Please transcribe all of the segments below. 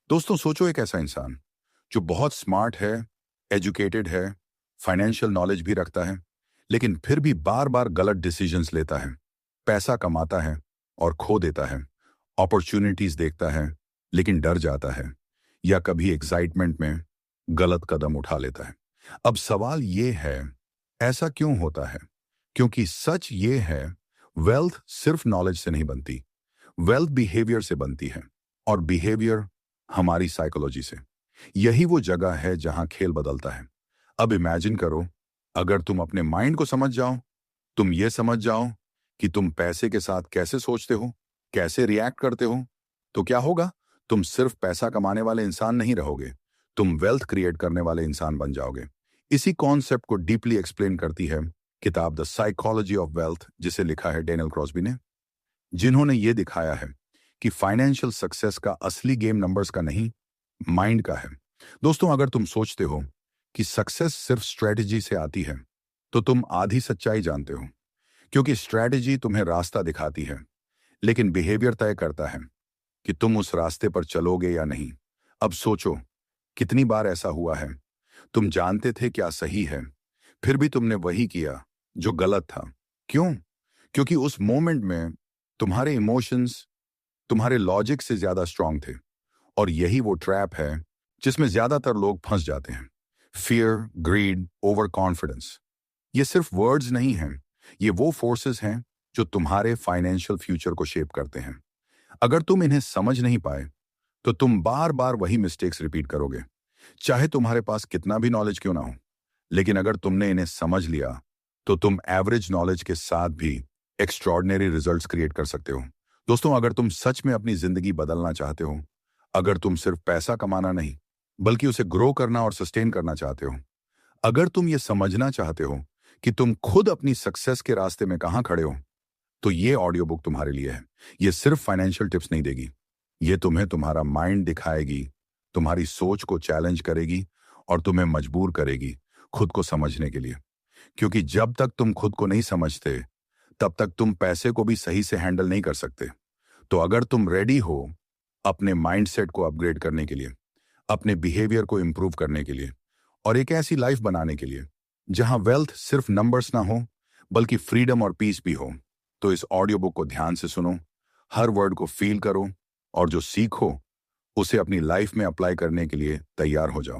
दोस्तों सोचो एक ऐसा इंसान जो बहुत स्मार्ट है, एजुकेटेड है, फाइनेंशियल नॉलेज भी रखता है, लेकिन फिर भी बार बार गलत डिसीजंस लेता है। पैसा कमाता है और खो देता है। अपॉर्चुनिटीज देखता है लेकिन डर जाता है, या कभी एक्साइटमेंट में गलत कदम उठा लेता है। अब सवाल ये है, ऐसा क्यों होता है? क्योंकि सच ये है, वेल्थ सिर्फ नॉलेज से नहीं बनती। वेल्थ बिहेवियर से बनती है, और बिहेवियर हमारी साइकोलॉजी से। यही वो जगह है जहां खेल बदलता है। अब इमेजिन करो, अगर तुम अपने माइंड को समझ जाओ, तुम ये समझ जाओ कि तुम पैसे के साथ कैसे सोचते हो, कैसे रिएक्ट करते हो, तो क्या होगा? तुम सिर्फ पैसा कमाने वाले इंसान नहीं रहोगे, तुम वेल्थ क्रिएट करने वाले इंसान बन जाओगे। इसी कॉन्सेप्ट को डीपली एक्सप्लेन करती है किताब द साइकोलॉजी ऑफ वेल्थ, जिसे लिखा है डेनियल क्रॉस्बी ने, जिन्होंने ये दिखाया है कि फाइनेंशियल सक्सेस का असली गेम नंबर्स का नहीं, माइंड का है। दोस्तों, अगर तुम सोचते हो कि सक्सेस सिर्फ स्ट्रेटजी से आती है, तो तुम आधी सच्चाई जानते हो, क्योंकि स्ट्रेटजी तुम्हें रास्ता दिखाती है, लेकिन बिहेवियर तय करता है कि तुम उस रास्ते पर चलोगे या नहीं। अब सोचो, कितनी बार ऐसा हुआ है, तुम जानते थे क्या सही है, फिर भी तुमने वही किया जो गलत था। क्यों? क्योंकि उस मोमेंट में तुम्हारे इमोशंस तुम्हारे लॉजिक से ज्यादा स्ट्रांग थे। और यही वो ट्रैप है जिसमें ज्यादातर लोग फंस जाते हैं। फियर, ग्रीड, ओवर कॉन्फिडेंस, ये सिर्फ वर्ड्स नहीं हैं, ये वो फोर्सेस हैं जो तुम्हारे फाइनेंशियल फ्यूचर को शेप करते हैं। अगर तुम इन्हें समझ नहीं पाए, तो तुम बार बार वही मिस्टेक्स रिपीट करोगे, चाहे तुम्हारे पास कितना भी नॉलेज क्यों ना हो। लेकिन अगर तुमने इन्हें समझ लिया, तो तुम एवरेज नॉलेज के साथ भी एक्स्ट्रॉर्डिनरी रिजल्ट्स क्रिएट कर सकते हो। दोस्तों, अगर तुम सच में अपनी जिंदगी बदलना चाहते हो, अगर तुम सिर्फ पैसा कमाना नहीं, बल्कि उसे ग्रो करना और सस्टेन करना चाहते हो, अगर तुम ये समझना चाहते हो कि तुम खुद अपनी सक्सेस के रास्ते में कहां खड़े हो, तो ये ऑडियो बुक तुम्हारे लिए है। ये सिर्फ फाइनेंशियल टिप्स नहीं देगी, ये तुम्हें तुम्हारा माइंड दिखाएगी, तुम्हारी सोच को चैलेंज करेगी, और तुम्हें मजबूर करेगी खुद को समझने के लिए। क्योंकि जब तक तुम खुद को नहीं समझते, तब तक तुम पैसे को भी सही से हैंडल नहीं कर सकते। तो अगर तुम रेडी हो अपने माइंडसेट को अपग्रेड करने के लिए, अपने बिहेवियर को इंप्रूव करने के लिए, और एक ऐसी लाइफ बनाने के लिए जहां वेल्थ सिर्फ नंबर्स ना हो, बल्कि फ्रीडम और पीस भी हो, तो इस ऑडियो बुक को ध्यान से सुनो, हर वर्ड को फील करो, और जो सीखो उसे अपनी लाइफ में अप्लाई करने के लिए तैयार हो जाओ।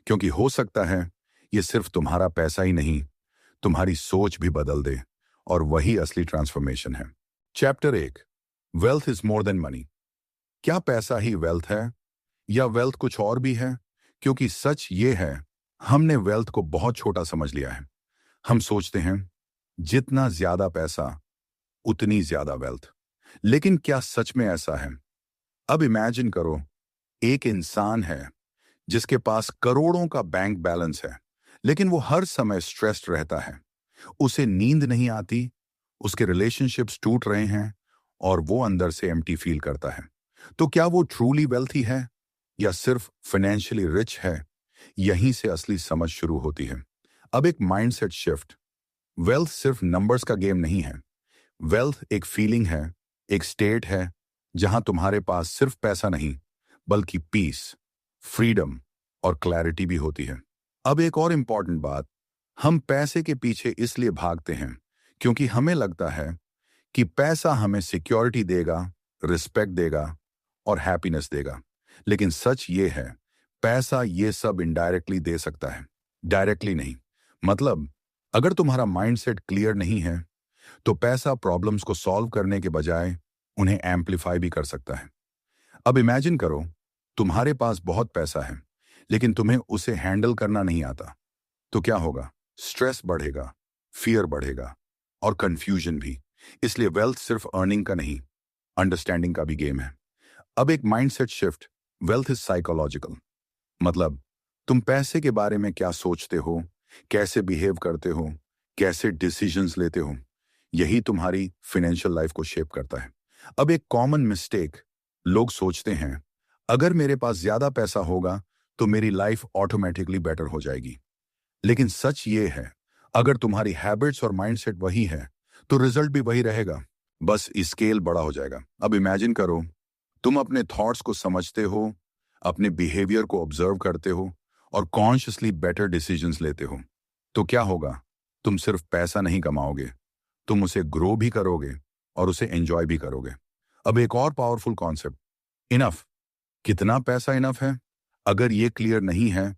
क्योंकि हो सकता है ये सिर्फ तुम्हारा पैसा ही नहीं, तुम्हारी सोच भी बदल दे, और वही असली ट्रांसफॉर्मेशन है। Chapter 1, wealth is more than money. क्या पैसा ही वेल्थ है, या वेल्थ कुछ और भी है? क्योंकि सच ये है, हमने वेल्थ को बहुत छोटा समझ लिया है। हम सोचते हैं जितना ज्यादा पैसा उतनी ज्यादा वेल्थ। लेकिन क्या सच में ऐसा है? अब इमेजिन करो, एक इंसान है जिसके पास करोड़ों का बैंक बैलेंस है, लेकिन वो हर समय स्ट्रेस्ड रहता है। उसे नींद नहीं आती, उसके रिलेशनशिप्स टूट रहे हैं, और वो अंदर से एम्प्टी फील करता है। तो क्या वो ट्रूली वेल्थी है, या सिर्फ फाइनेंशियली रिच है? यहीं से असली समझ शुरू होती है। अब एक माइंडसेट शिफ्ट। वेल्थ सिर्फ नंबर्स का गेम नहीं है। वेल्थ एक फीलिंग है, एक स्टेट है, जहां तुम्हारे पास सिर्फ पैसा नहीं, बल्कि पीस, फ्रीडम और क्लैरिटी भी होती है। अब एक और इंपॉर्टेंट बात, हम पैसे के पीछे इसलिए भागते हैं क्योंकि हमें लगता है कि पैसा हमें सिक्योरिटी देगा, रिस्पेक्ट देगा और हैप्पीनेस देगा। लेकिन सच ये है, पैसा ये सब इनडायरेक्टली दे सकता है, डायरेक्टली नहीं। मतलब, अगर तुम्हारा माइंडसेट क्लियर नहीं है, तो पैसा प्रॉब्लम्स को सॉल्व करने के बजाय उन्हें एम्पलीफाई भी कर सकता है। अब इमेजिन करो, तुम्हारे पास बहुत पैसा है, लेकिन तुम्हें उसे हैंडल करना नहीं आता। तो क्या होगा? स्ट्रेस बढ़ेगा, फियर बढ़ेगा, और कंफ्यूजन भी। इसलिए वेल्थ सिर्फ अर्निंग का नहीं, अंडरस्टैंडिंग का भी गेम है। अब एक mindset shift. Wealth is psychological. मतलब, तुम पैसे के बारे में क्या सोचते हो, कैसे बिहेव करते हो, कैसे डिसीजंस लेते हो, यही तुम्हारी फाइनेंशियल लाइफ को शेप करता है। अब एक कॉमन मिस्टेक, लोग सोचते हैं अगर मेरे पास ज्यादा पैसा होगा तो मेरी लाइफ ऑटोमेटिकली बेटर हो जाएगी। लेकिन सच ये है, अगर तुम्हारी हैबिट्स और माइंडसेट वही है, तो रिजल्ट भी वही रहेगा, बस स्केल बड़ा हो जाएगा। अब इमेजिन करो, तुम अपने थॉट्स को समझते हो, अपने बिहेवियर को ऑब्जर्व करते हो और कॉन्शियसली बेटर डिसीजंस लेते हो, तो क्या होगा? तुम सिर्फ पैसा नहीं कमाओगे, तुम उसे ग्रो भी करोगे और उसे एंजॉय भी करोगे। अब एक और पावरफुल कॉन्सेप्ट, इनफ। कितना पैसा इनफ है? अगर ये क्लियर नहीं है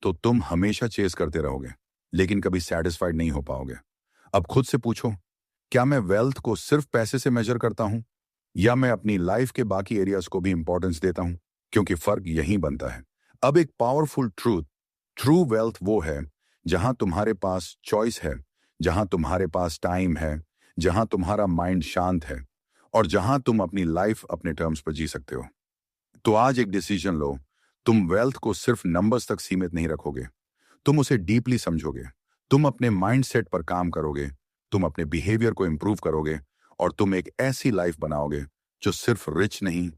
तो तुम हमेशा चेस करते रहोगे लेकिन कभी सेटिस्फाइड नहीं हो पाओगे। अब खुद से पूछो, क्या मैं वेल्थ को सिर्फ पैसे से मेजर करता हूं या मैं अपनी लाइफ के बाकी एरियाज को भी इंपॉर्टेंस देता हूं? क्योंकि फर्क यहीं बनता है। अब एक पावरफुल ट्रूथ, ट्रू वेल्थ वो है जहां तुम्हारे पास चॉइस है, जहां तुम्हारे पास टाइम है, जहां तुम्हारा माइंड शांत है और जहां तुम अपनी लाइफ अपने टर्म्स पर जी सकते हो। तो आज एक डिसीजन लो, तुम वेल्थ को सिर्फ नंबर्स तक सीमित नहीं रखोगे, तुम उसे डीपली समझोगे, तुम अपने माइंडसेट पर काम करोगे, तुम अपने बिहेवियर को इंप्रूव करोगे और तुम एक ऐसी लाइफ बनाओगे जो सिर्फ रिच नहीं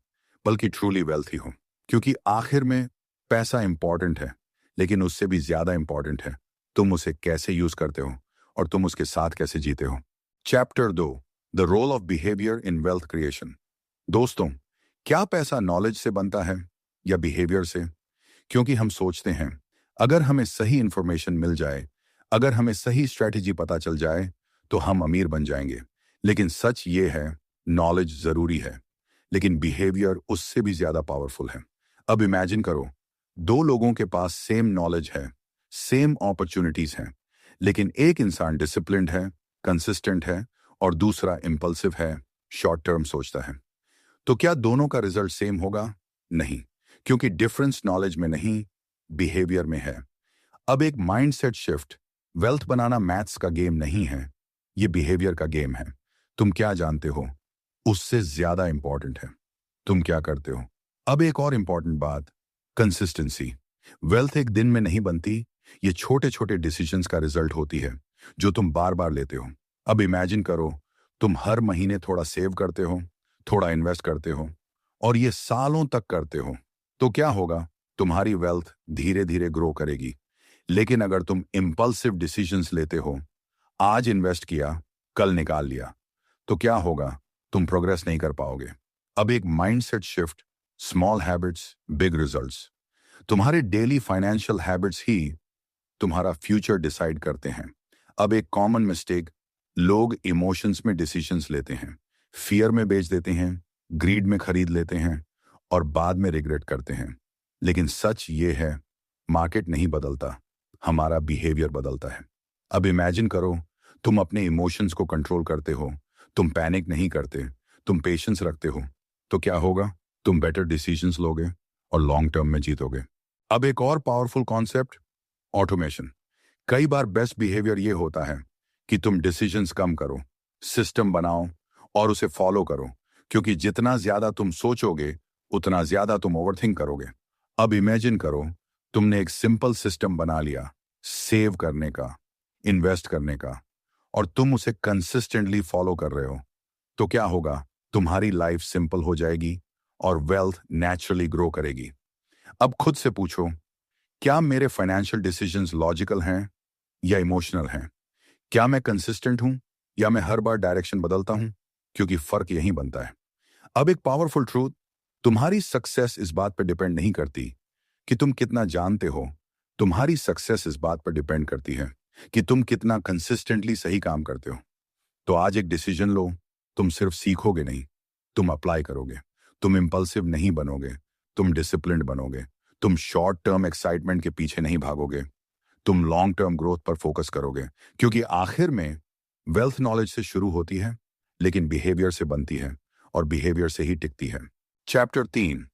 बल्कि ट्रूली वेल्थी हो। क्योंकि आखिर में पैसा इंपॉर्टेंट है लेकिन उससे भी ज्यादा इंपॉर्टेंट है तुम उसे कैसे यूज करते हो और तुम उसके साथ कैसे जीते हो। Chapter 2, the role of behaviour in wealth creation. दोस्तों, क्या पैसा नॉलेज से बनता है या बिहेवियर से? क्योंकि हम सोचते हैं अगर हमें सही इंफॉर्मेशन मिल जाए, अगर हमें सही स्ट्रैटेजी पता चल जाए तो हम अमीर बन जाएंगे। लेकिन सच ये है, नॉलेज जरूरी है लेकिन बिहेवियर उससे भी ज्यादा पावरफुल है। अब इमेजिन करो, दो लोगों के पास सेम नॉलेज है, सेम अपॉर्चुनिटीज हैं, लेकिन एक इंसान डिसिप्लिन्ड है, कंसिस्टेंट है और दूसरा इम्पल्सिव है, शॉर्ट टर्म सोचता है। तो क्या दोनों का रिजल्ट सेम होगा? नहीं, क्योंकि डिफरेंस नॉलेज में नहीं, बिहेवियर में है। अब एक माइंडसेट शिफ्ट, वेल्थ बनाना मैथ्स का गेम नहीं है, ये बिहेवियर का गेम है। तुम क्या जानते हो उससे ज्यादा इंपॉर्टेंट है तुम क्या करते हो। अब एक और इंपॉर्टेंट बात, कंसिस्टेंसी। वेल्थ एक दिन में नहीं बनती, ये छोटे छोटे डिसीजंस का रिजल्ट होती है जो तुम बार बार लेते हो। अब इमेजिन करो, तुम हर महीने थोड़ा सेव करते हो, थोड़ा इन्वेस्ट करते हो और ये सालों तक करते हो, तो क्या होगा? तुम्हारी वेल्थ धीरे धीरे ग्रो करेगी। लेकिन अगर तुम इम्पल्सिव डिसीजंस लेते हो, आज इन्वेस्ट किया, कल निकाल लिया, तो क्या होगा? तुम प्रोग्रेस नहीं कर पाओगे। अब एक mindset shift, small habits big results. तुम्हारे डेली फाइनेंशियल हैबिट्स ही तुम्हारा फ्यूचर डिसाइड करते हैं। अब एक कॉमन मिस्टेक, लोग इमोशंस में डिसीजंस लेते हैं, फियर में बेच देते हैं, ग्रीड में खरीद लेते हैं और बाद में रिग्रेट करते हैं। लेकिन सच ये है, मार्केट नहीं बदलता, हमारा बिहेवियर बदलता है। अब इमेजिन करो, तुम अपने इमोशंस को कंट्रोल करते हो, तुम पैनिक नहीं करते, तुम पेशेंस रखते हो, तो क्या होगा? तुम बेटर डिसीजंस लोगे और लॉन्ग टर्म में जीतोगे। अब एक और पावरफुल कॉन्सेप्ट, ऑटोमेशन। कई बार बेस्ट बिहेवियर ये होता है कि तुम डिसीजंस कम करो, सिस्टम बनाओ और उसे फॉलो करो, क्योंकि जितना ज्यादा तुम सोचोगे उतना ज्यादा तुम ओवरथिंक करोगे। अब इमेजिन करो, तुमने एक सिंपल सिस्टम बना लिया, सेव करने का, इन्वेस्ट करने का, और तुम उसे कंसिस्टेंटली फॉलो कर रहे हो, तो क्या होगा? तुम्हारी लाइफ सिंपल हो जाएगी और वेल्थ नेचुरली ग्रो करेगी। अब खुद से पूछो, क्या मेरे फाइनेंशियल डिसीजंस लॉजिकल हैं या इमोशनल हैं? क्या मैं कंसिस्टेंट हूं या मैं हर बार डायरेक्शन बदलता हूं? क्योंकि फर्क यहीं बनता है। अब एक पावरफुल ट्रूथ, तुम्हारी सक्सेस इस बात पर डिपेंड नहीं करती कि तुम कितना जानते हो, तुम्हारी सक्सेस इस बात पर डिपेंड करती है कि तुम कितना कंसिस्टेंटली सही काम करते हो। तो आज एक डिसीजन लो, तुम सिर्फ सीखोगे नहीं, तुम अप्लाई करोगे। तुम इंपल्सिव नहीं बनोगे, तुम डिसिप्लिन्ड बनोगे। तुम शॉर्ट टर्म एक्साइटमेंट के पीछे नहीं भागोगे, तुम लॉन्ग टर्म ग्रोथ पर फोकस करोगे। क्योंकि आखिर में वेल्थ नॉलेज से शुरू होती है लेकिन बिहेवियर से बनती है और बिहेवियर से ही टिकती है। Chapter 3,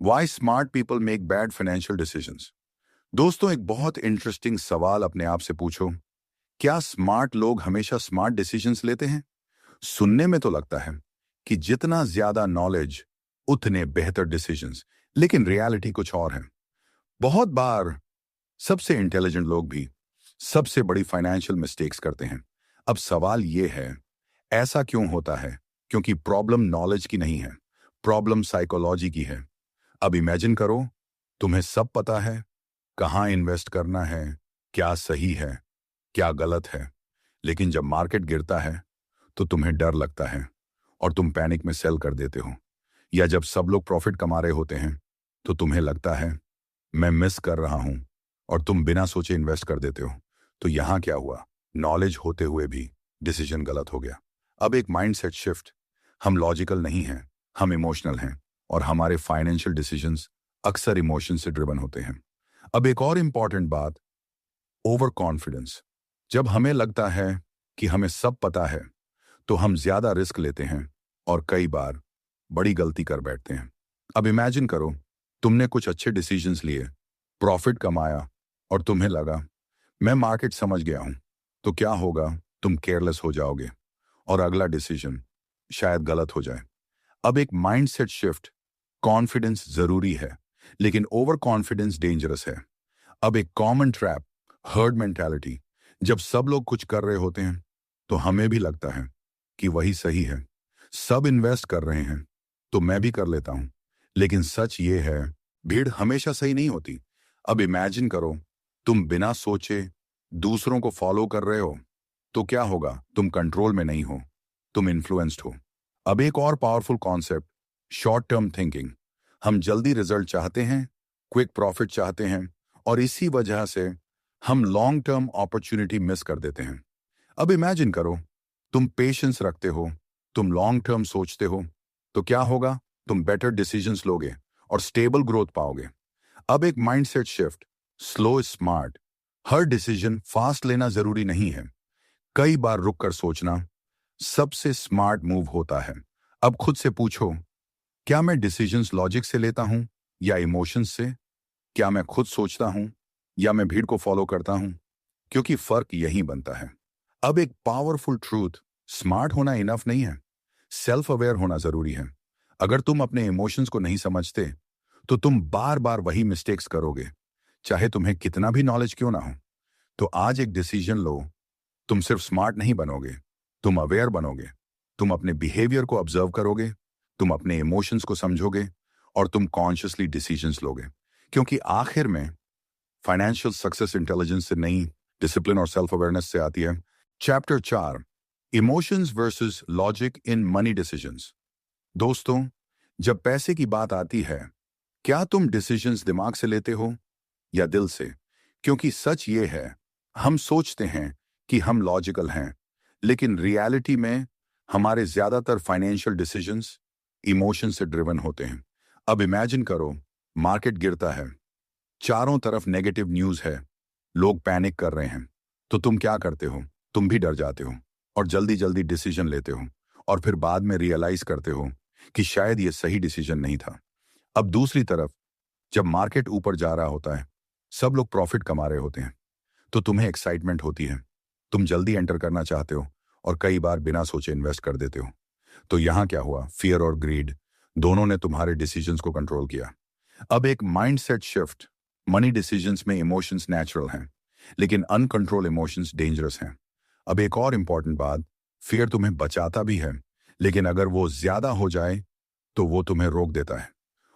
why smart people make bad financial decisions. दोस्तों, एक बहुत इंटरेस्टिंग सवाल अपने आप से पूछो, क्या स्मार्ट लोग हमेशा स्मार्ट डिसीजंस लेते हैं? सुनने में तो लगता है कि जितना ज्यादा नॉलेज उतने बेहतर डिसीजंस, लेकिन रियलिटी कुछ और है। बहुत बार सबसे इंटेलिजेंट लोग भी सबसे बड़ी फाइनेंशियल मिस्टेक्स करते हैं। अब सवाल यह है, ऐसा क्यों होता है? क्योंकि प्रॉब्लम नॉलेज की नहीं है, प्रॉब्लम साइकोलॉजी की है। अब इमेजिन करो, तुम्हें सब पता है, कहां इन्वेस्ट करना है, क्या सही है, क्या गलत है, लेकिन जब मार्केट गिरता है तो तुम्हें डर लगता है और तुम पैनिक में सेल कर देते हो। या जब सब लोग प्रॉफिट कमा रहे होते हैं तो तुम्हें लगता है मैं मिस कर रहा हूं और तुम बिना सोचे इन्वेस्ट कर देते हो। तो यहां क्या हुआ? नॉलेज होते हुए भी डिसीजन गलत हो गया। अब एक माइंडसेट शिफ्ट। हम लॉजिकल नहीं हैं, हम इमोशनल हैं और हमारे फाइनेंशियल डिसीजंस अक्सर इमोशन से ड्रिवन होते हैं। अब एक और इंपॉर्टेंट बात, ओवर कॉन्फिडेंस। जब हमें लगता है कि हमें सब पता है तो हम ज्यादा रिस्क लेते हैं और कई बार बड़ी गलती कर बैठते हैं। अब इमेजिन करो, तुमने कुछ अच्छे डिसीजंस लिए, प्रॉफिट कमाया और तुम्हें लगा मैं मार्केट समझ गया हूं। तो क्या होगा? तुम केयरलेस हो जाओगे और अगला डिसीजन शायद गलत हो जाए। अब एक माइंडसेट शिफ्ट। कॉन्फिडेंस जरूरी है लेकिन ओवर कॉन्फिडेंस डेंजरस है। अब एक कॉमन ट्रैप, हर्ड मेंटालिटी। जब सब लोग कुछ कर रहे होते हैं तो हमें भी लगता है कि वही सही है। सब इन्वेस्ट कर रहे हैं तो मैं भी कर लेता हूं। लेकिन सच ये है, भीड़ हमेशा सही नहीं होती। अब इमेजिन करो, तुम बिना सोचे दूसरों को फॉलो कर रहे हो। तो क्या होगा? तुम कंट्रोल में नहीं हो, तुम इन्फ्लुएंस्ड हो। अब एक और powerful concept, short term thinking. हम जल्दी रिजल्ट चाहते हैं, क्विक प्रॉफिट चाहते हैं और इसी वजह से हम लॉन्ग टर्म अपॉर्चुनिटी मिस कर देते हैं। अब इमेजिन करो, तुम पेशेंस रखते हो, तुम लॉन्ग टर्म सोचते हो। तो क्या होगा? तुम बेटर डिसीजंस लोगे और स्टेबल ग्रोथ पाओगे। अब एक mindset shift, slow is smart. Her decision fast लेना जरूरी नहीं है, कई बार रुक कर सोचना सबसे स्मार्ट मूव होता है। अब खुद से पूछो, क्या मैं डिसीजंस लॉजिक से लेता हूं या इमोशंस से? क्या मैं खुद सोचता हूं या मैं भीड़ को फॉलो करता हूं? क्योंकि फर्क यही बनता है। अब एक पावरफुल ट्रूथ, स्मार्ट होना इनफ नहीं है, सेल्फ अवेयर होना जरूरी है। अगर तुम अपने इमोशंस को नहीं समझते तो तुम बार बार वही मिस्टेक्स करोगे, चाहे तुम्हें कितना भी नॉलेज क्यों ना हो। तो आज एक डिसीजन लो। तुम सिर्फ स्मार्ट नहीं बनोगे, तुम अवेयर बनोगे। तुम अपने बिहेवियर को ऑब्जर्व करोगे, तुम अपने इमोशंस को समझोगे और तुम कॉन्शियसली डिसीजंस लोगे। क्योंकि आखिर में फाइनेंशियल सक्सेस इंटेलिजेंस से नहीं, डिसिप्लिन और सेल्फ अवेयरनेस से आती है। Chapter 4, emotions versus logic in money decisions. दोस्तों, जब पैसे की बात आती है, क्या तुम डिसीजंस दिमाग से लेते हो या दिल से? क्योंकि सच ये है, हम सोचते हैं कि हम लॉजिकल हैं, लेकिन रियलिटी में हमारे ज्यादातर फाइनेंशियल डिसीजंस इमोशन से ड्रिवन होते हैं। अब इमेजिन करो, मार्केट गिरता है, चारों तरफ नेगेटिव न्यूज है, लोग पैनिक कर रहे हैं। तो तुम क्या करते हो? तुम भी डर जाते हो और जल्दी जल्दी डिसीजन लेते हो और फिर बाद में रियलाइज करते हो कि शायद ये सही डिसीजन नहीं था। अब दूसरी तरफ, जब मार्केट ऊपर जा रहा होता है, सब लोग प्रॉफिट कमा रहे होते हैं, तो तुम्हें एक्साइटमेंट होती है, तुम जल्दी एंटर करना चाहते हो और कई बार बिना सोचे इन्वेस्ट कर देते हो। तो यहां क्या हुआ? फियर और ग्रीड दोनों ने तुम्हारे डिसीजंस को कंट्रोल किया। अब एक माइंडसेट शिफ्ट। मनी डिसीजंस में इमोशंस नेचुरल हैं, लेकिन अनकंट्रोल इमोशंस डेंजरस हैं। अब एक और इंपॉर्टेंट बात, फियर तुम्हें बचाता भी है, लेकिन अगर वो ज्यादा हो जाए तो वो तुम्हें रोक देता है।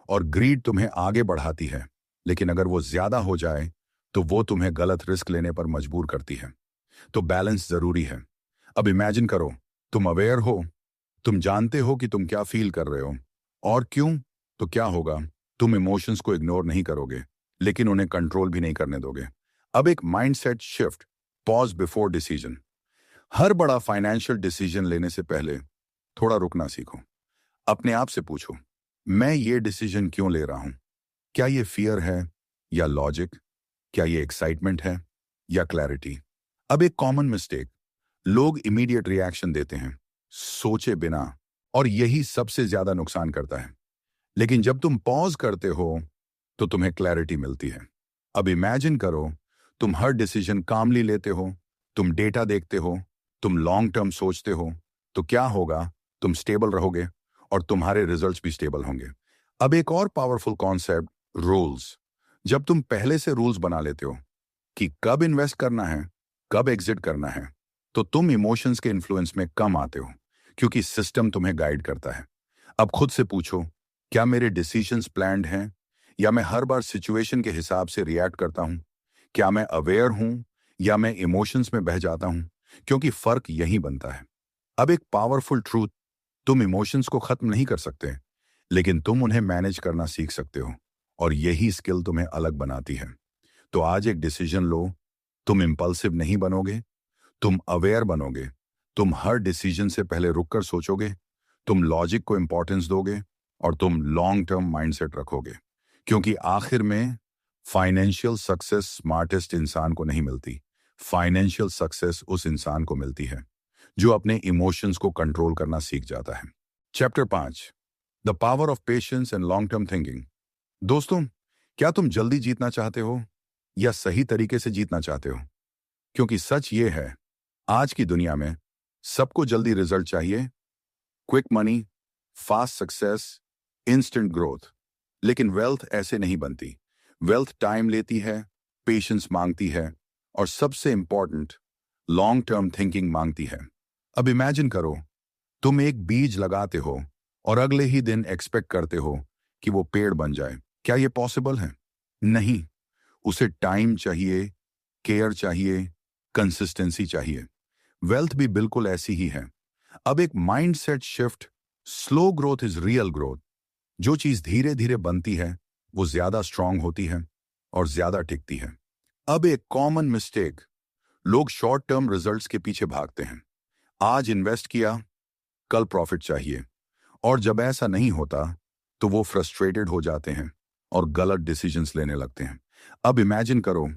और ग्रीड तुम्हें आगे बढ़ाती है, लेकिन अगर वो ज्यादा हो जाए तो वो तुम्हें गलत रिस्क लेने पर मजबूर करती है। तो बैलेंस जरूरी है। अब इमेजिन करो, तुम अवेयर हो, तुम जानते हो कि तुम क्या फील कर रहे हो और क्यों। तो क्या होगा? तुम इमोशंस को इग्नोर नहीं करोगे, लेकिन उन्हें कंट्रोल भी नहीं करने दोगे। अब एक mindset shift, pause before decision. हर बड़ा फाइनेंशियल डिसीजन लेने से पहले थोड़ा रुकना सीखो। अपने आप से पूछो, मैं ये डिसीजन क्यों ले रहा हूं? क्या ये फियर है या लॉजिक? क्या ये एक्साइटमेंट है या क्लैरिटी? अब एक कॉमन मिस्टेक, लोग इमीडिएट रिएक्शन देते हैं, सोचे बिना, और यही सबसे ज्यादा नुकसान करता है। लेकिन जब तुम पॉज करते हो तो तुम्हें क्लैरिटी मिलती है। अब इमेजिन करो, तुम हर डिसीजन कामली लेते हो, तुम डेटा देखते हो, तुम लॉन्ग टर्म सोचते हो। तो क्या होगा? तुम स्टेबल रहोगे और तुम्हारे रिजल्ट्स भी स्टेबल होंगे। अब एक और पावरफुल कॉन्सेप्ट, रूल्स। जब तुम पहले से रूल्स बना लेते हो कि कब इन्वेस्ट करना है, कब एग्जिट करना है, तो तुम इमोशंस के इन्फ्लुएंस में कम आते हो, क्योंकि सिस्टम तुम्हें गाइड करता है। अब खुद से पूछो, क्या मेरे डिसीजंस प्लान्ड हैं या मैं हर बार सिचुएशन के हिसाब से रिएक्ट करता हूं? क्या मैं अवेयर हूं या मैं इमोशंस में बह जाता हूं? क्योंकि फर्क यही बनता है। अब एक पावरफुल ट्रूथ, तुम इमोशंस को खत्म नहीं कर सकते, लेकिन तुम उन्हें मैनेज करना सीख सकते हो। और यही स्किल तुम्हें अलग बनाती है। तो आज एक डिसीजन लो। तुम इम्पल्सिव नहीं बनोगे, तुम अवेयर बनोगे। तुम हर डिसीजन से पहले रुककर सोचोगे, तुम लॉजिक को इंपॉर्टेंस दोगे और तुम लॉन्ग टर्म माइंडसेट रखोगे। क्योंकि आखिर में फाइनेंशियल सक्सेस स्मार्टेस्ट इंसान को नहीं मिलती। फाइनेंशियल सक्सेस उस इंसान को मिलती है जो अपने इमोशंस को कंट्रोल करना सीख जाता है। Chapter 5, the power of patience and long term thinking. दोस्तों, क्या तुम जल्दी जीतना चाहते हो या सही तरीके से जीतना चाहते हो? क्योंकि सच ये है, आज की दुनिया में सबको जल्दी रिजल्ट चाहिए, quick money, fast success, instant growth. लेकिन वेल्थ ऐसे नहीं बनती। वेल्थ टाइम लेती है, पेशेंस मांगती है और सबसे इंपॉर्टेंट, लॉन्ग टर्म थिंकिंग मांगती है। अब इमेजिन करो, तुम एक बीज लगाते हो और अगले ही दिन एक्सपेक्ट करते हो कि वो पेड़ बन जाए। क्या ये पॉसिबल है? नहीं। उसे टाइम चाहिए, केयर चाहिए, कंसिस्टेंसी चाहिए। वेल्थ भी बिल्कुल ऐसी ही है। अब एक mindset shift. Slow growth is real growth. जो चीज धीरे धीरे बनती है वो ज्यादा स्ट्रांग होती है और ज्यादा टिकती है। अब एक कॉमन मिस्टेक, लोग शॉर्ट टर्म रिजल्ट्स के पीछे भागते हैं। आज इन्वेस्ट किया, कल प्रॉफिट चाहिए, और जब ऐसा नहीं होता तो वो फ्रस्ट्रेटेड हो जाते हैं और गलत डिसीजंस लेने लगते हैं। अब इमेजिन करो,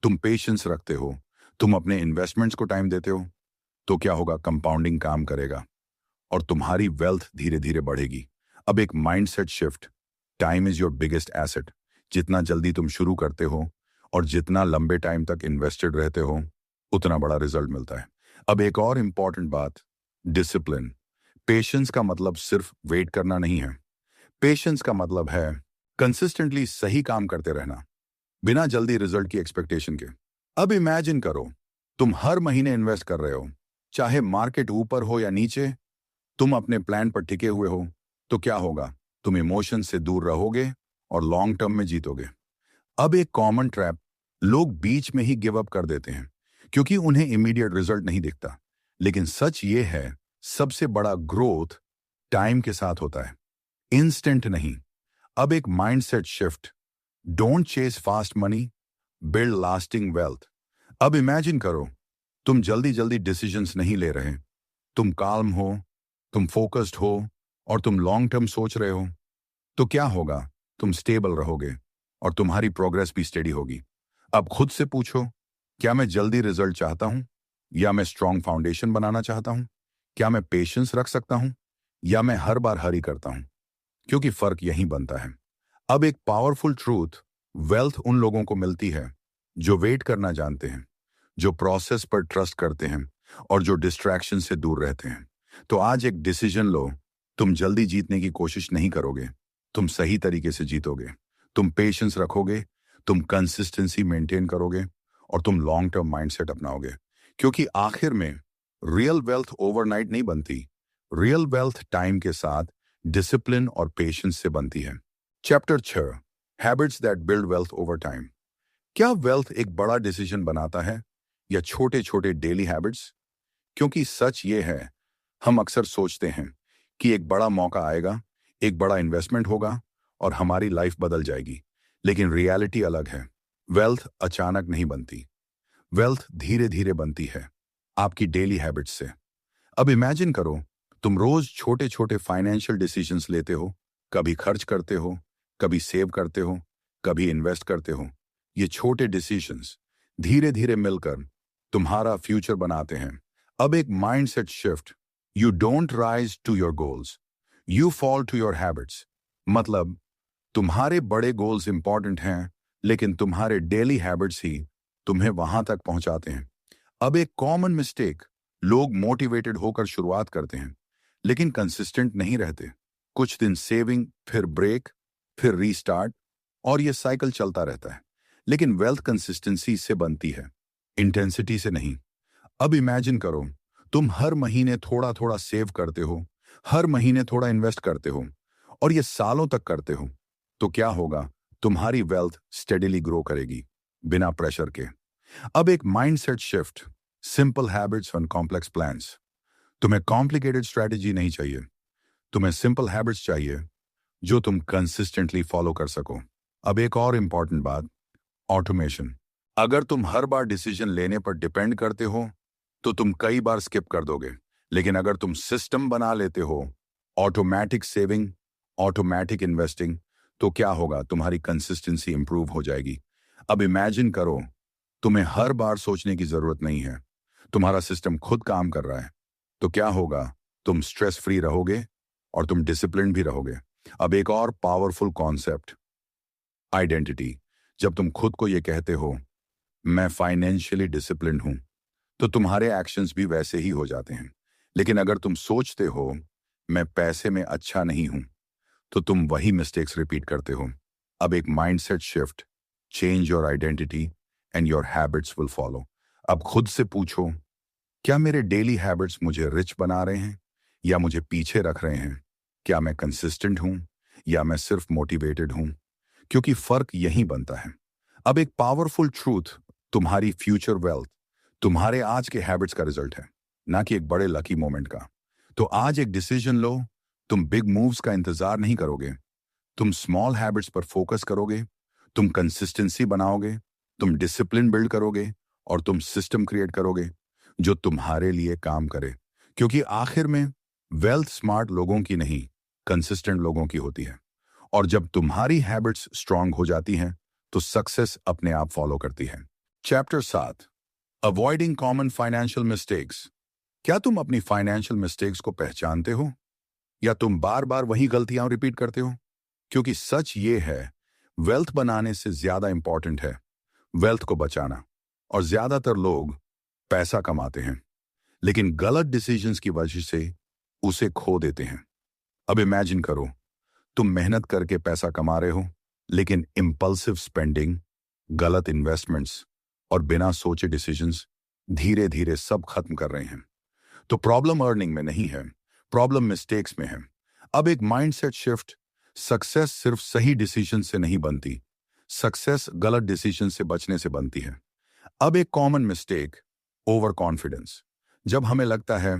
तुम पेशेंस रखते हो, तुम अपने इन्वेस्टमेंट्स को टाइम देते हो, तो क्या होगा? कंपाउंडिंग काम करेगा और तुम्हारी वेल्थ धीरे धीरे बढ़ेगी। अब एक mindset shift. Time is your biggest asset. जितना जल्दी तुम शुरू करते हो और जितना लंबे टाइम तक इन्वेस्टेड रहते हो, उतना बड़ा रिजल्ट मिलता है। अब एक और इंपॉर्टेंट बात, डिसिप्लिन। पेशेंस का मतलब सिर्फ वेट करना नहीं है। पेशेंस का मतलब है कंसिस्टेंटली सही काम करते रहना, बिना जल्दी रिजल्ट की एक्सपेक्टेशन के। अब इमेजिन करो, तुम हर महीने इन्वेस्ट कर रहे हो, चाहे मार्केट ऊपर हो या नीचे, तुम अपने प्लान पर टिके हुए हो। तो क्या होगा? तुम इमोशन से दूर रहोगे और लॉन्ग टर्म में जीतोगे। अब एक कॉमन ट्रैप, लोग बीच में ही गिव अप कर देते हैं क्योंकि उन्हें इमीडिएट रिजल्ट नहीं दिखता। लेकिन सच ये है, सबसे बड़ा ग्रोथ टाइम के साथ होता है, इंस्टेंट नहीं। अब एक mindset shift. Don't chase fast money, build lasting wealth. अब इमेजिन करो, तुम जल्दी जल्दी डिसीजंस नहीं ले रहे, तुम काल्म हो, तुम फोकस्ड हो और तुम लॉन्ग टर्म सोच रहे हो। तो क्या होगा? तुम स्टेबल रहोगे और तुम्हारी प्रोग्रेस भी स्टेडी होगी। अब खुद से पूछो, क्या मैं जल्दी रिजल्ट चाहता हूं या मैं स्ट्रांग फाउंडेशन बनाना चाहता हूं? क्या मैं पेशेंस रख सकता हूं या मैं हर बार हरी करता हूं? क्योंकि फर्क यहीं बनता है। अब एक पावरफुल ट्रूथ, वेल्थ उन लोगों को मिलती है जो वेट करना जानते हैं, जो प्रोसेस पर ट्रस्ट करते हैं और जो डिस्ट्रैक्शन से दूर रहते हैं। तो आज एक डिसीजन लो, तुम जल्दी जीतने की कोशिश नहीं करोगे, तुम सही तरीके से जीतोगे। तुम पेशेंस रखोगे, तुम कंसिस्टेंसी मेंटेन करोगे और तुम लॉन्ग टर्म माइंडसेट अपनाओगे। क्योंकि आखिर में रियल वेल्थ ओवरनाइट नहीं बनती। रियल वेल्थ टाइम के साथ डिसिप्लिन और पेशेंस से बनती है। Chapter 6, habits that build wealth over time. क्या वेल्थ एक बड़ा डिसीजन बनाता है या छोटे छोटे डेली हैबिट्स? क्योंकि सच ये है, हम अक्सर सोचते हैं कि एक बड़ा मौका आएगा, एक बड़ा इन्वेस्टमेंट होगा और हमारी लाइफ बदल जाएगी। लेकिन रियलिटी अलग है। वेल्थ अचानक नहीं बनती, वेल्थ धीरे धीरे बनती है, आपकी डेली हैबिट्स से। अब इमेजिन करो, तुम रोज छोटे छोटे फाइनेंशियल डिसीजंस लेते हो, कभी खर्च करते हो, कभी सेव करते हो, कभी इन्वेस्ट करते हो। ये छोटे डिसीजंस धीरे धीरे मिलकर तुम्हारा फ्यूचर बनाते हैं। अब एक mindset shift. You don't rise to your goals, you fall to your habits. मतलब तुम्हारे बड़े गोल्स इंपॉर्टेंट हैं, लेकिन तुम्हारे डेली हैबिट्स ही तुम्हें वहां तक पहुंचाते हैं। अब एक कॉमन मिस्टेक, लोग मोटिवेटेड होकर शुरुआत करते हैं लेकिन कंसिस्टेंट नहीं रहते। कुछ दिन सेविंग, फिर ब्रेक, फिर रीस्टार्ट, और ये साइकिल चलता रहता है। लेकिन वेल्थ कंसिस्टेंसी से बनती है, इंटेंसिटी से नहीं। अब इमेजिन करो, तुम हर महीने थोड़ा थोड़ा सेव करते हो, हर महीने थोड़ा इन्वेस्ट करते हो और ये सालों तक करते हो। तो क्या होगा? तुम्हारी वेल्थ स्टेडीली ग्रो करेगी, बिना प्रेशर के। अब एक mindset shift. Simple habits on complex plans. तुम्हें कॉम्प्लिकेटेड स्ट्रैटेजी नहीं चाहिए, तुम्हें सिंपल हैबिट्स चाहिए जो तुम कंसिस्टेंटली फॉलो कर सको। अब एक और इंपॉर्टेंट बात, ऑटोमेशन। अगर तुम हर बार डिसीजन लेने पर डिपेंड करते हो तो तुम कई बार स्किप कर दोगे। लेकिन अगर तुम सिस्टम बना लेते हो, ऑटोमेटिक सेविंग, ऑटोमेटिक इन्वेस्टिंग, तो क्या होगा, तुम्हारी कंसिस्टेंसी इंप्रूव हो जाएगी। अब इमेजिन करो, तुम्हें हर बार सोचने की जरूरत नहीं है, तुम्हारा सिस्टम खुद काम कर रहा है। तो क्या होगा, तुम स्ट्रेस फ्री रहोगे और तुम डिसिप्लिन भी रहोगे। अब एक और पावरफुल कॉन्सेप्ट, आइडेंटिटी। जब तुम खुद को ये कहते हो, मैं फाइनेंशियली डिसिप्लिन हूं, तो तुम्हारे एक्शंस भी वैसे ही हो जाते हैं। लेकिन अगर तुम सोचते हो, मैं पैसे में अच्छा नहीं हूं, तो तुम वही मिस्टेक्स रिपीट करते हो। अब एक mindset shift, change your identity and your habits will follow. अब खुद से पूछो, क्या मेरे डेली हैबिट्स मुझे रिच बना रहे हैं या मुझे पीछे रख रहे हैं? क्या मैं कंसिस्टेंट हूं या मैं सिर्फ मोटिवेटेड हूं? क्योंकि फर्क यही बनता है। अब एक पावरफुल ट्रूथ, तुम्हारी फ्यूचर वेल्थ तुम्हारे आज के हैबिट्स का रिजल्ट है, ना कि एक बड़े लकी मोमेंट का। तो आज एक डिसीजन लो, तुम बिग मूव्स का इंतजार नहीं करोगे, तुम स्मॉल हैबिट्स पर फोकस करोगे, तुम कंसिस्टेंसी बनाओगे, तुम डिसिप्लिन बिल्ड करोगे और तुम सिस्टम क्रिएट करोगे जो तुम्हारे लिए काम करे। क्योंकि आखिर में वेल्थ स्मार्ट लोगों की नहीं, कंसिस्टेंट लोगों की होती है। और जब तुम्हारी हैबिट्स स्ट्रांग हो जाती हैं तो सक्सेस अपने आप फॉलो करती है। Chapter 7, avoiding common financial mistakes. क्या तुम अपनी फाइनेंशियल मिस्टेक्स को पहचानते हो या तुम बार बार वही गलतियां रिपीट करते हो? क्योंकि सच ये है, वेल्थ बनाने से ज्यादा इंपॉर्टेंट है वेल्थ को बचाना। और ज्यादातर लोग पैसा कमाते हैं लेकिन गलत डिसीजंस की वजह से उसे खो देते हैं। अब इमेजिन करो, तुम मेहनत करके पैसा कमा रहे हो लेकिन इम्पल्सिव स्पेंडिंग, गलत इन्वेस्टमेंट्स और बिना सोचे डिसीजंस धीरे धीरे सब खत्म कर रहे हैं। तो प्रॉब्लम अर्निंग में नहीं है, प्रॉब्लम मिस्टेक्स में है। अब एक माइंडसेट शिफ्ट, सक्सेस सिर्फ सही डिसीजन से नहीं बनती, सक्सेस गलत डिसीजन से बचने से बनती है। अब एक कॉमन मिस्टेक, ओवर कॉन्फिडेंस। जब हमें लगता है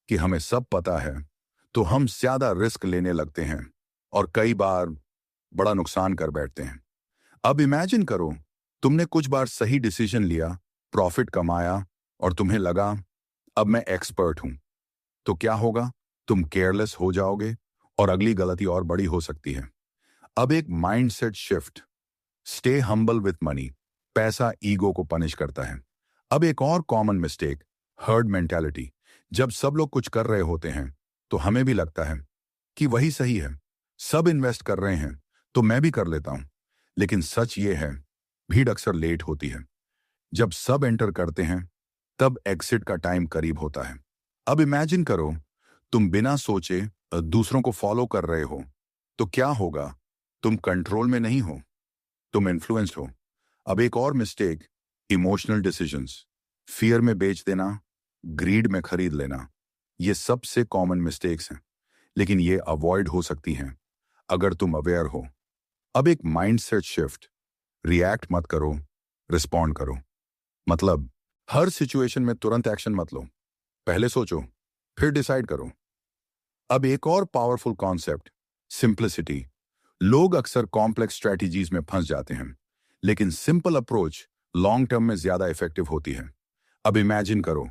कि हमें सब पता है तो हम ज्यादा रिस्क लेने लगते हैं और कई बार बड़ा नुकसान कर बैठते हैं। अब इमेजिन करो, तुमने कुछ बार सही डिसीजन लिया, प्रॉफिट कमाया और तुम्हें लगा अब मैं एक्सपर्ट हूं। तो क्या होगा, तुम केयरलेस हो जाओगे और अगली गलती और बड़ी हो सकती है। अब एक mindset shift, stay humble with money. पैसा ईगो को पनिश करता है। अब एक और कॉमन मिस्टेक, हर्ड मेंटालिटी। जब सब लोग कुछ कर रहे होते हैं तो हमें भी लगता है कि वही सही है, सब इन्वेस्ट कर रहे हैं तो मैं भी कर लेता हूं। लेकिन सच ये है, भीड़ अक्सर लेट होती है। जब सब एंटर करते हैं तब एग्जिट का टाइम करीब होता है। अब इमेजिन करो, तुम बिना सोचे दूसरों को फॉलो कर रहे हो, तो क्या होगा, तुम कंट्रोल में नहीं हो, तुम इन्फ्लुएंस्ड हो। अब एक और मिस्टेक, इमोशनल डिसीजंस। फियर में बेच देना, ग्रीड में खरीद लेना, ये सबसे कॉमन मिस्टेक्स हैं। लेकिन ये अवॉइड हो सकती हैं अगर तुम अवेयर हो। अब एक माइंडसेट शिफ्ट, रिएक्ट मत करो, रिस्पॉन्ड करो। मतलब हर सिचुएशन में तुरंत एक्शन मत लो, पहले सोचो फिर डिसाइड करो। अब एक और पावरफुल कॉन्सेप्ट, सिंप्लिसिटी। लोग अक्सर कॉम्प्लेक्स स्ट्रेटजीज में फंस जाते हैं लेकिन सिंपल अप्रोच लॉन्ग टर्म में ज्यादा इफेक्टिव होती है। अब इमेजिन करो,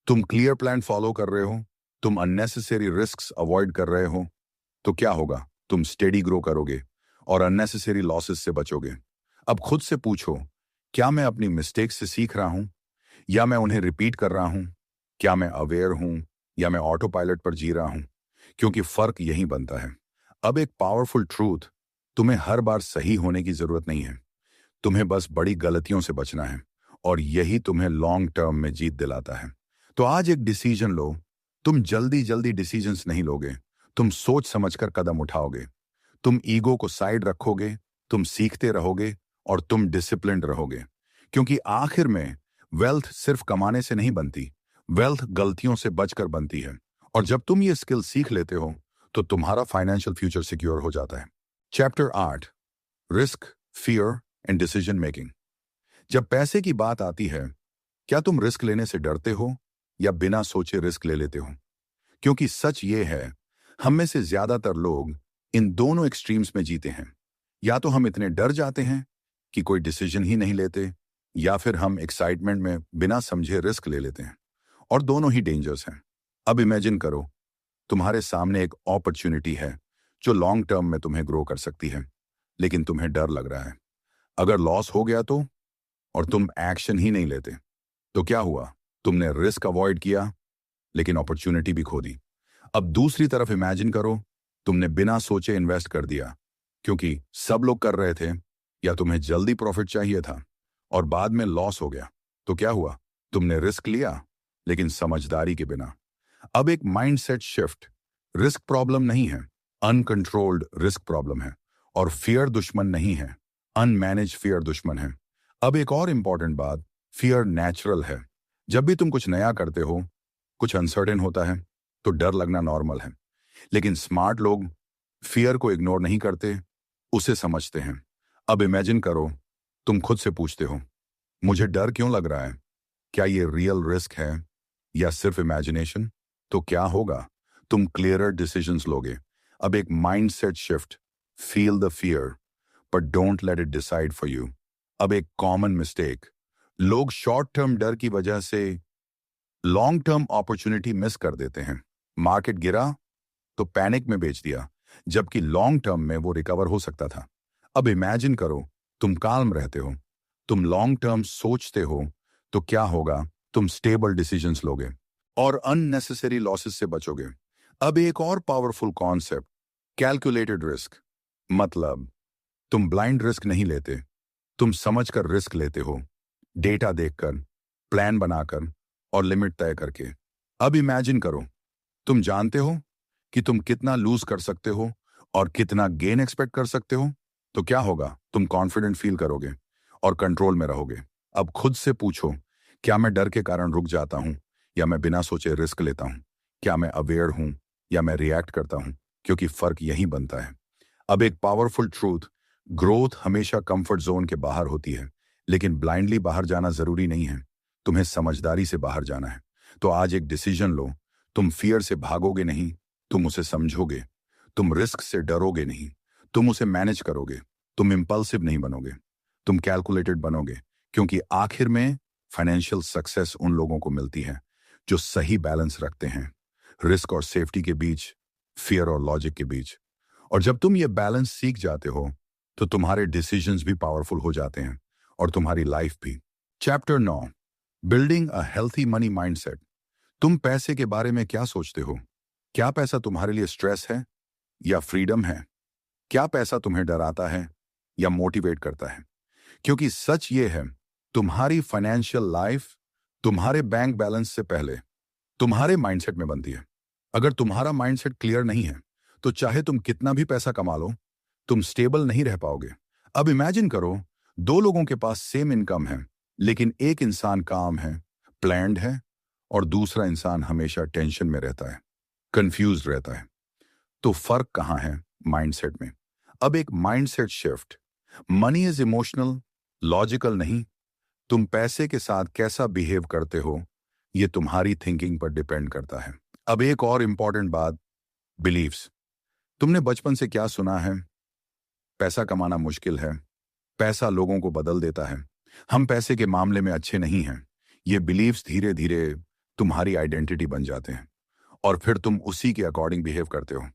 तुम क्लियर प्लान फॉलो कर रहे हो, तुम अननेसेसरी रिस्क्स अवॉइड कर रहे हो, तो क्या होगा, तुम स्टेडी ग्रो करोगे और अननेसेसरी लॉसेस से बचोगे। अब खुद से पूछो, क्या मैं अपनी मिस्टेक से सीख रहा हूं या मैं उन्हें रिपीट कर रहा हूं? क्या मैं अवेयर हूं या मैं ऑटो पायलट पर जी रहा हूं? क्योंकि फर्क यही बनता है। अब एक पावरफुल ट्रूथ, तुम्हें हर बार सही होने की जरूरत नहीं है, तुम्हें बस बड़ी गलतियों से बचना है और यही तुम्हें लॉन्ग टर्म में जीत दिलाता है। तो आज एक डिसीजन लो, तुम जल्दी जल्दी डिसीजंस नहीं लोगे, तुम सोच समझकर कदम उठाओगे, तुम ईगो को साइड रखोगे, तुम सीखते रहोगे और तुम डिसिप्लिन्ड रहोगे। क्योंकि आखिर में वेल्थ सिर्फ कमाने से नहीं बनती, वेल्थ गलतियों से बचकर बनती है। और जब तुम ये स्किल सीख लेते हो तो तुम्हारा फाइनेंशियल फ्यूचर सिक्योर हो जाता है। Chapter 8, risk, fear and decision making. जब पैसे की बात आती है, क्या तुम रिस्क लेने से डरते हो या बिना सोचे रिस्क ले लेते हो? क्योंकि सच ये है, हम में से ज्यादातर लोग इन दोनों एक्सट्रीम्स में जीते हैं। या तो हम इतने डर जाते हैं कि कोई डिसीजन ही नहीं लेते, या फिर हम एक्साइटमेंट में बिना समझे रिस्क ले लेते हैं। और दोनों ही डेंजर्स हैं। अब इमेजिन करो, तुम्हारे सामने एक अपॉर्चुनिटी है जो लॉन्ग टर्म में तुम्हें ग्रो कर सकती है, लेकिन तुम्हें डर लग रहा है अगर लॉस हो गया तो, और तुम एक्शन ही नहीं लेते तो क्या हुआ? तुमने रिस्क अवॉइड किया लेकिन अपॉर्चुनिटी भी खो दी। अब दूसरी तरफ इमेजिन करो, तुमने बिना सोचे इन्वेस्ट कर दिया क्योंकि सब लोग कर रहे थे, या तुम्हें जल्दी प्रॉफिट चाहिए था, और बाद में लॉस हो गया। तो क्या हुआ? तुमने रिस्क लिया लेकिन समझदारी के बिना। अब एक माइंडसेट शिफ्ट। रिस्क प्रॉब्लम नहीं है, अनकंट्रोल्ड रिस्क प्रॉब्लम है। और फियर दुश्मन नहीं है, अनमैनेज फियर दुश्मन है। अब एक और इंपॉर्टेंट बात, फियर नेचुरल है। जब भी तुम कुछ नया करते हो, कुछ अनसर्टेन होता है, तो डर लगना नॉर्मल है। लेकिन स्मार्ट लोग फियर को इग्नोर नहीं करते, उसे समझते हैं। अब इमेजिन करो, तुम खुद से पूछते हो, मुझे डर क्यों लग रहा है? क्या ये रियल रिस्क है या सिर्फ इमेजिनेशन? तो क्या होगा? तुम क्लियरर डिसीजंस लोगे। अब एक mindset shift. Feel the fear but don't let it decide for you. अब एक कॉमन मिस्टेक, लोग शॉर्ट टर्म डर की वजह से लॉन्ग टर्म अपॉर्चुनिटी मिस कर देते हैं। मार्केट गिरा तो पैनिक में बेच दिया, जबकि लॉन्ग टर्म में वो रिकवर हो सकता था। अब इमेजिन करो, तुम काल्म रहते हो, तुम लॉन्ग टर्म सोचते हो, तो क्या होगा? तुम स्टेबल डिसीजंस लोगे और अननेसेसरी लॉसेस से बचोगे। अब एक और पावरफुल कॉन्सेप्ट, कैलकुलेटेड रिस्क। मतलब तुम ब्लाइंड रिस्क नहीं लेते, तुम समझकर रिस्क लेते हो, डेटा देखकर, प्लान बनाकर और लिमिट तय करके। अब इमेजिन करो, तुम जानते हो कि तुम कितना लूज कर सकते हो और कितना गेन एक्सपेक्ट कर सकते हो। तो क्या होगा? तुम कॉन्फिडेंट फील करोगे और कंट्रोल में रहोगे। अब खुद से पूछो, क्या मैं डर के कारण रुक जाता हूं या मैं बिना सोचे रिस्क लेता हूं? क्या मैं अवेयर हूं या मैं रिएक्ट करता हूं? क्योंकि फर्क यही बनता है। अब एक पावरफुल ट्रूथ, ग्रोथ हमेशा कंफर्ट जोन के बाहर होती है, लेकिन ब्लाइंडली बाहर जाना जरूरी नहीं है। तुम्हें समझदारी से बाहर जाना है। तो आज एक डिसीजन लो, तुम फियर से भागोगे नहीं, तुम उसे समझोगे। तुम रिस्क से डरोगे नहीं, तुम उसे मैनेज करोगे। तुम इम्पल्सिव नहीं बनोगे, तुम कैलकुलेटेड बनोगे। क्योंकि आखिर में फाइनेंशियल सक्सेस उन लोगों को मिलती है जो सही बैलेंस रखते हैं, रिस्क और सेफ्टी के बीच, फियर और लॉजिक के बीच। और जब तुम ये बैलेंस सीख जाते हो, तो तुम्हारे डिसीजंस भी पावरफुल हो जाते हैं और तुम्हारी लाइफ भी। चैप्टर 9, बिल्डिंग अ हेल्थी मनी माइंडसेट। तुम पैसे के बारे में क्या सोचते हो? क्या पैसा तुम्हारे लिए स्ट्रेस है या फ्रीडम है? क्या पैसा तुम्हें डराता है या मोटिवेट करता है? क्योंकि सच ये है, तुम्हारी फाइनेंशियल लाइफ तुम्हारे बैंक बैलेंस से पहले तुम्हारे माइंडसेट में बनती है। अगर तुम्हारा माइंडसेट क्लियर नहीं है, तो चाहे तुम कितना भी पैसा कमा लो, तुम स्टेबल नहीं रह पाओगे। अब इमेजिन करो, दो लोगों के पास सेम इनकम है, लेकिन एक इंसान काम है, प्लान्ड है, और दूसरा इंसान हमेशा टेंशन में रहता है, कंफ्यूज्ड रहता है। तो फर्क कहां है? माइंडसेट में। अब एक mindset shift. Money is emotional, logical नहीं। तुम पैसे के साथ कैसा बिहेव करते हो, ये तुम्हारी थिंकिंग पर डिपेंड करता है। अब एक और इंपॉर्टेंट बात, बिलीव्स। तुमने बचपन से क्या सुना है? पैसा कमाना मुश्किल है, पैसा लोगों को बदल देता है, हम पैसे के मामले में अच्छे नहीं हैं। ये बिलीव्स धीरे धीरे तुम्हारी आइडेंटिटी बन जाते हैं और फिर तुम उसी के अकॉर्डिंग बिहेव करते हो।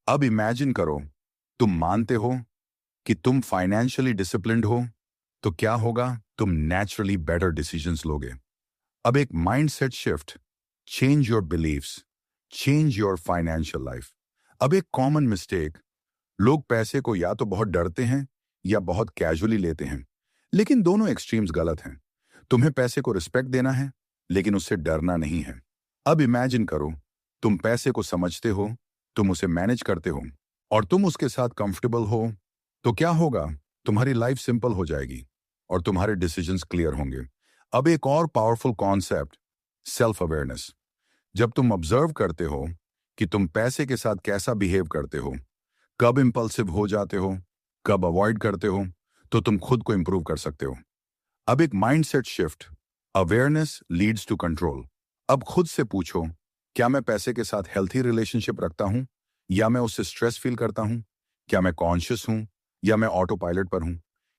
अब इमेजिन करो, तुम मानते हो कि तुम फाइनेंशियली डिसिप्लिन्ड हो, तो क्या होगा? तुम नेचुरली बेटर डिसीजंस लोगे। अब एक mindset shift, change your beliefs, change your financial life. अब एक कॉमन मिस्टेक, लोग पैसे को या तो बहुत डरते हैं या बहुत कैजुअली लेते हैं, लेकिन दोनों एक्सट्रीम्स गलत हैं। तुम्हें पैसे को रिस्पेक्ट देना है, लेकिन उससे डरना नहीं है। अब इमेजिन करो, तुम पैसे को समझते हो, तुम उसे मैनेज करते हो और तुम उसके साथ कंफर्टेबल हो, तो क्या होगा? तुम्हारी लाइफ सिंपल हो जाएगी और तुम्हारे डिसीजंस क्लियर होंगे। अब एक और पावरफुल कॉन्सेप्ट, सेल्फ अवेयरनेस। जब तुम ऑब्जर्व करते हो कि तुम पैसे के साथ कैसा बिहेव करते हो, कब इंपल्सिव हो जाते हो, कब अवॉइड करते हो, तो तुम खुद को इंप्रूव कर सकते हो। अब एक mindset shift, awareness leads to control. अब खुद से पूछो, क्या मैं पैसे के साथ हेल्थी रिलेशनशिप रखता हूं या मैं उससे स्ट्रेस फील करता हूं? क्या मैं कॉन्शियस हूं या मैं ऑटो पायलट पर हूं?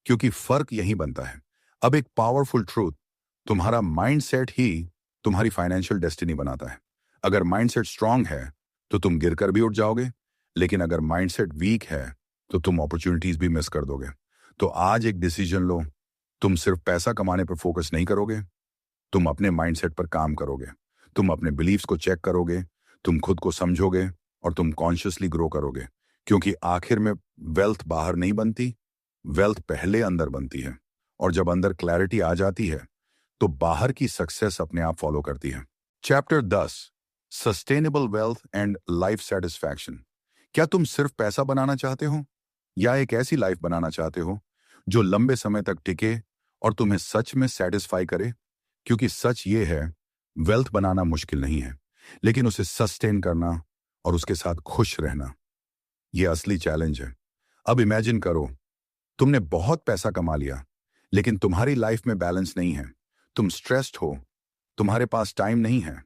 क्योंकि फर्क यही बनता है। अब एक पावरफुल ट्रूथ, तुम्हारा माइंडसेट ही तुम्हारी फाइनेंशियल डेस्टिनी बनाता है। अगर माइंडसेट स्ट्रांग है तो तुम गिरकर भी उठ जाओगे, लेकिन अगर माइंडसेट वीक है तो तुम अपॉर्चुनिटीज भी मिस कर दोगे। तो आज एक डिसीजन लो, तुम सिर्फ पैसा कमाने पर फोकस नहीं करोगे, तुम अपने माइंडसेट पर काम करोगे, तुम अपने बिलीव्स को चेक करोगे, तुम खुद को समझोगे और तुम कॉन्शियसली ग्रो करोगे। क्योंकि आखिर में वेल्थ बाहर नहीं बनती, वेल्थ पहले अंदर बनती है। और जब अंदर क्लैरिटी आ जाती है तो बाहर की सक्सेस अपने आप फॉलो करती है। Chapter 10, sustainable wealth and life satisfaction. क्या तुम सिर्फ पैसा बनाना चाहते हो या एक ऐसी लाइफ बनाना चाहते हो जो लंबे समय तक टिके और तुम्हें सच में सेटिस्फाई करे? क्योंकि सच ये है, वेल्थ बनाना मुश्किल नहीं है, लेकिन उसे सस्टेन करना और उसके साथ खुश रहना, यह असली चैलेंज है। अब इमेजिन करो, तुमने बहुत पैसा कमा लिया, लेकिन तुम्हारी लाइफ में बैलेंस नहीं है, तुम स्ट्रेस्ड हो, तुम्हारे पास टाइम नहीं है।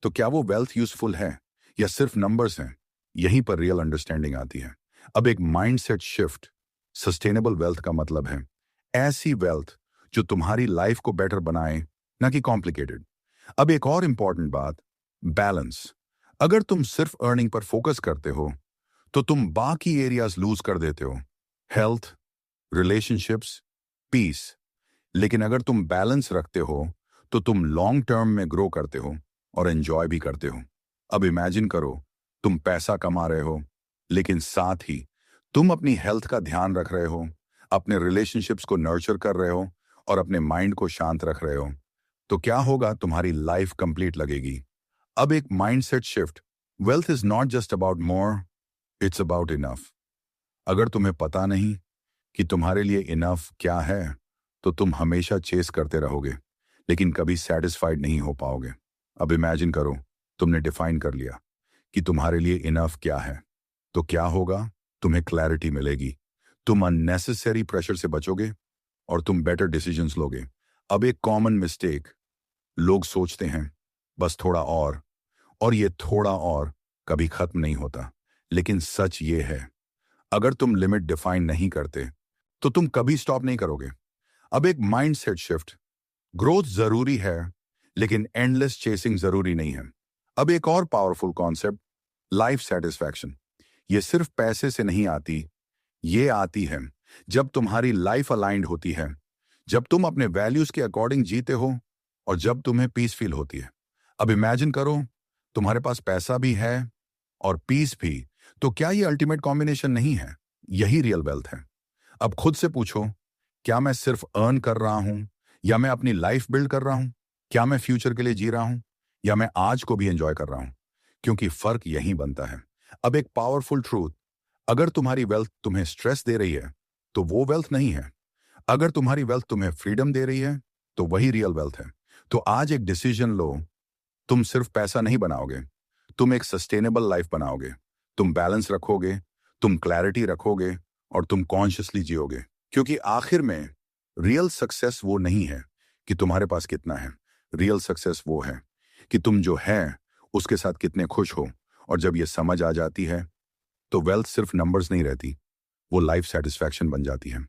तो क्या वो वेल्थ यूजफुल है या सिर्फ नंबर्स हैं? यहीं पर रियल अंडरस्टैंडिंग आती है। अब एक माइंडसेट शिफ्ट। सस्टेनेबल वेल्थ का मतलब है ऐसी वेल्थ जो तुम्हारी लाइफ को बेटर बनाए, ना कि कॉम्प्लिकेटेड। अब एक और इंपॉर्टेंट बात, बैलेंस। अगर तुम सिर्फ अर्निंग पर फोकस करते हो तो तुम बाकी एरियाज लूज कर देते हो, हेल्थ, रिलेशनशिप्स, पीस। लेकिन अगर तुम बैलेंस रखते हो तो तुम लॉन्ग टर्म में ग्रो करते हो और एंजॉय भी करते हो। अब इमेजिन करो, तुम पैसा कमा रहे हो, लेकिन साथ ही तुम अपनी हेल्थ का ध्यान रख रहे हो, अपने रिलेशनशिप्स को नर्चर कर रहे हो और अपने माइंड को शांत रख रहे हो। तो क्या होगा? तुम्हारी लाइफ कंप्लीट लगेगी। अब एक mindset shift. Wealth is not just about more, it's about enough. अगर तुम्हें पता नहीं कि तुम्हारे लिए इनफ क्या है तो तुम हमेशा चेस करते रहोगे, लेकिन कभी सेटिस्फाइड नहीं हो पाओगे। अब इमेजिन करो, तुमने डिफाइन कर लिया कि तुम्हारे लिए इनफ क्या है। तो क्या होगा? तुम्हें क्लैरिटी मिलेगी, तुम अननेसेसरी प्रेशर से बचोगे और तुम बेटर डिसीजंस लोगे। अब एक कॉमन मिस्टेक, लोग सोचते हैं बस थोड़ा और ये थोड़ा और कभी खत्म नहीं होता। लेकिन सच ये है, अगर तुम लिमिट डिफाइन नहीं करते तो तुम कभी स्टॉप नहीं करोगे। अब एक माइंडसेट शिफ्ट। ग्रोथ जरूरी है, लेकिन एंडलेस चेसिंग जरूरी नहीं है। अब एक और पावरफुल कॉन्सेप्ट, लाइफ सेटिस्फैक्शन। ये सिर्फ पैसे से नहीं आती, ये आती है जब तुम्हारी लाइफ अलाइंड होती है, जब तुम अपने वैल्यूज के अकॉर्डिंग जीते हो और जब तुम्हें पीस फील होती है। अब इमेजिन करो, तुम्हारे पास पैसा भी है और पीस भी। तो क्या ये अल्टीमेट कॉम्बिनेशन नहीं है? यही रियल वेल्थ है। अब खुद से पूछो, क्या मैं सिर्फ अर्न कर रहा हूं या मैं अपनी लाइफ बिल्ड कर रहा हूं? क्या मैं फ्यूचर के लिए जी रहा हूं या मैं आज को भी एंजॉय कर रहा हूं? क्योंकि फर्क यही बनता है। अब एक पावरफुल ट्रूथ, अगर तुम्हारी वेल्थ तुम्हें स्ट्रेस दे रही है तो वो वेल्थ नहीं है। अगर तुम्हारी वेल्थ तुम्हें फ्रीडम दे रही है तो वही रियल वेल्थ है। तो आज एक डिसीजन लो, तुम सिर्फ पैसा नहीं बनाओगे, तुम एक सस्टेनेबल लाइफ बनाओगे। तुम बैलेंस रखोगे, तुम क्लैरिटी रखोगे और तुम कॉन्शियसली जियोगे। क्योंकि आखिर में रियल सक्सेस वो नहीं है कि तुम्हारे पास कितना है, रियल सक्सेस वो है कि तुम जो है उसके साथ कितने खुश हो। और जब ये समझ आ जाती है तो वेल्थ सिर्फ नंबर्स नहीं रहती, वो लाइफ सेटिस्फैक्शन बन जाती है।